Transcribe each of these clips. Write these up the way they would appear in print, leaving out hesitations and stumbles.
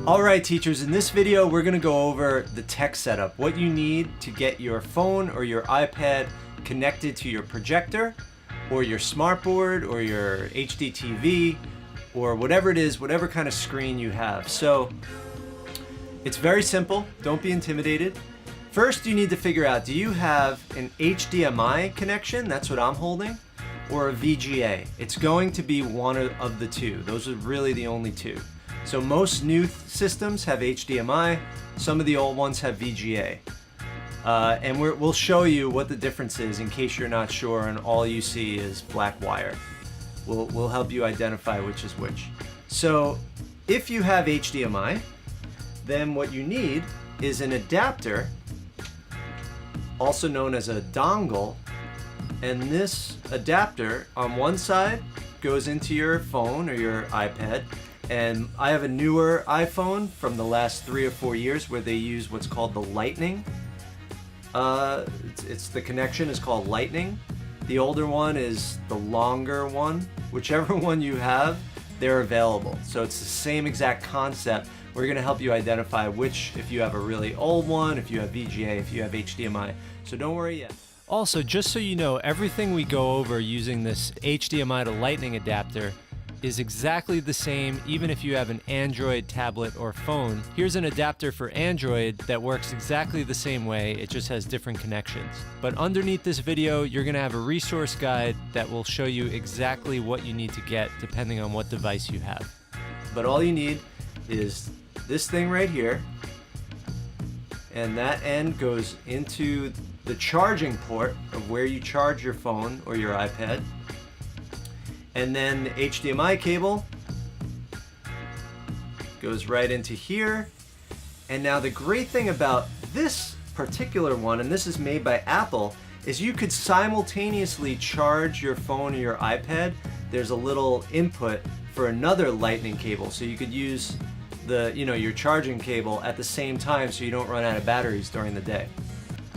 Alright teachers, in this video we're going to go over the tech setup, what you need to get your phone or your iPad connected to your projector or your smartboard or your HD TV or whatever it is, whatever kind of screen you have. So it's very simple, don't be intimidated. First you need to figure out, do you have an HDMI connection, that's what I'm holding, or a VGA? It's going to be one of the two. Those are really the only two. So most new systems have HDMI, some of the old ones have VGA. And we'll show you what the difference is in case you're not sure and all you see is black wire. We'll help you identify which is which. So if you have HDMI, then what you need is an adapter, also known as a dongle, and this adapter on one side goes into your phone or your iPad. And I have a newer iPhone from the last 3 or 4 years where they use what's called the Lightning. The connection is called Lightning. The older one is the longer one. Whichever one you have, they're available. So it's the same exact concept. We're going to help you identify which, if you have a really old one, if you have VGA, if you have HDMI. So don't worry yet. Also, just so you know, everything we go over using this HDMI to Lightning adapter is exactly the same even if you have an Android tablet or phone. Here's an adapter for Android that works exactly the same way, it just has different connections. But underneath this video, you're gonna have a resource guide that will show you exactly what you need to get depending on what device you have. But all you need is this thing right here, and that end goes into the charging port of where you charge your phone or your iPad. And then the HDMI cable goes right into here. And now the great thing about this particular one, and this is made by Apple, is you could simultaneously charge your phone or your iPad. There's a little input for another Lightning cable, so you could use your charging cable at the same time so you don't run out of batteries during the day.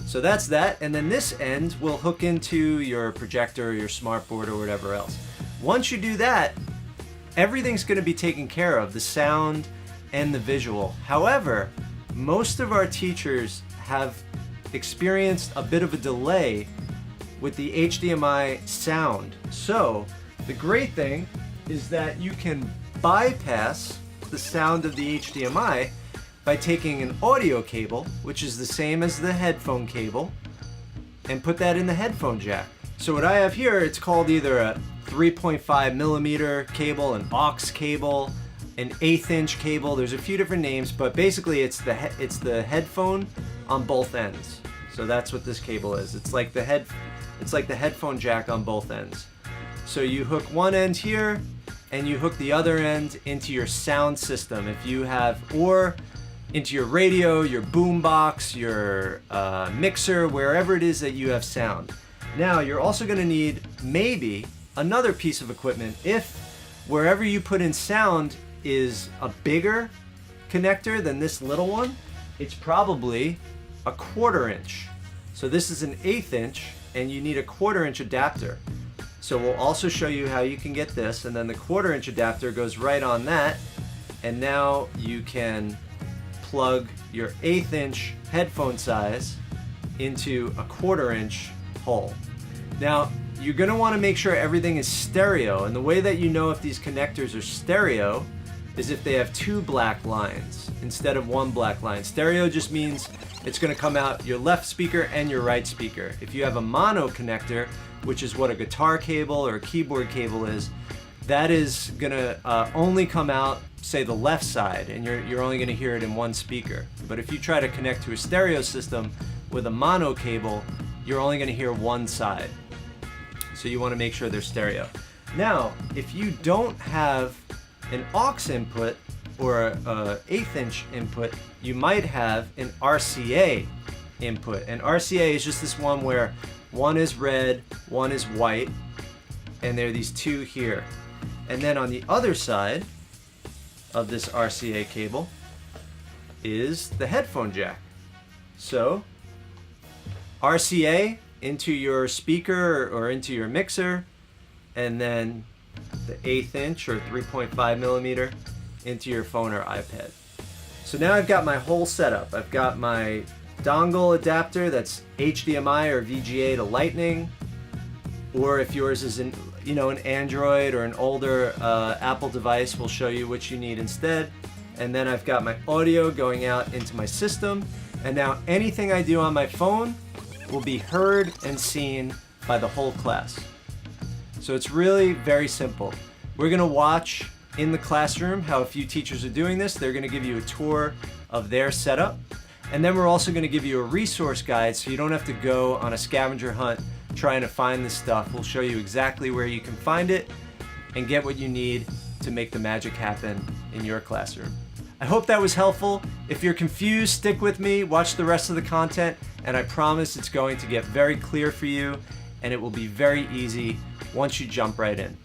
So that's that, and then this end will hook into your projector or your smartboard or whatever else. Once you do that, everything's going to be taken care of, the sound and the visual. However, most of our teachers have experienced a bit of a delay with the HDMI sound. So the great thing is that you can bypass the sound of the HDMI by taking an audio cable, which is the same as the headphone cable, and put that in the headphone jack. So what I have here, it's called either a 3.5 millimeter cable, an aux cable, an 1/8 inch cable. There's a few different names, but basically it's the headphone on both ends. So that's what this cable is. It's like the headphone jack on both ends. So you hook one end here, and you hook the other end into your sound system if you have, or into your radio, your boom box, your mixer, wherever it is that you have sound. Now you're also going to need maybe another piece of equipment if wherever you put in sound is a bigger connector than this little one. It's probably a 1/4 inch. So this is an 1/8 inch and you need a 1/4 inch adapter. So we'll also show you how you can get this, and then the 1/4 inch adapter goes right on that, and now you can plug your 1/8 inch headphone size into a 1/4 inch hole. Now you're going to want to make sure everything is stereo, and the way that you know if these connectors are stereo is if they have 2 black lines instead of 1 black line. Stereo just means it's going to come out your left speaker and your right speaker. If you have a mono connector, which is what a guitar cable or a keyboard cable is, that is going to only come out, say, the left side, and you're only going to hear it in one speaker. But if you try to connect to a stereo system with a mono cable, you're only going to hear one side. So you want to make sure they're stereo. Now, if you don't have an aux input or a 1/8 inch input, you might have an RCA input. And RCA is just this one where one is red, one is white, and there are these two here. And then on the other side of this RCA cable is the headphone jack. So RCA into your speaker or into your mixer, and then the 1/8 inch or 3.5 millimeter into your phone or iPad. So now I've got my whole setup. I've got my dongle adapter that's HDMI or VGA to Lightning, or if yours is an Android or an older Apple device, we'll show you which you need instead. And then I've got my audio going out into my system, and now anything I do on my phone will be heard and seen by the whole class. So it's really very simple. We're gonna watch in the classroom how a few teachers are doing this. They're gonna give you a tour of their setup. And then we're also gonna give you a resource guide so you don't have to go on a scavenger hunt trying to find this stuff. We'll show you exactly where you can find it and get what you need to make the magic happen in your classroom. I hope that was helpful. If you're confused, stick with me, watch the rest of the content, and I promise it's going to get very clear for you, and it will be very easy once you jump right in.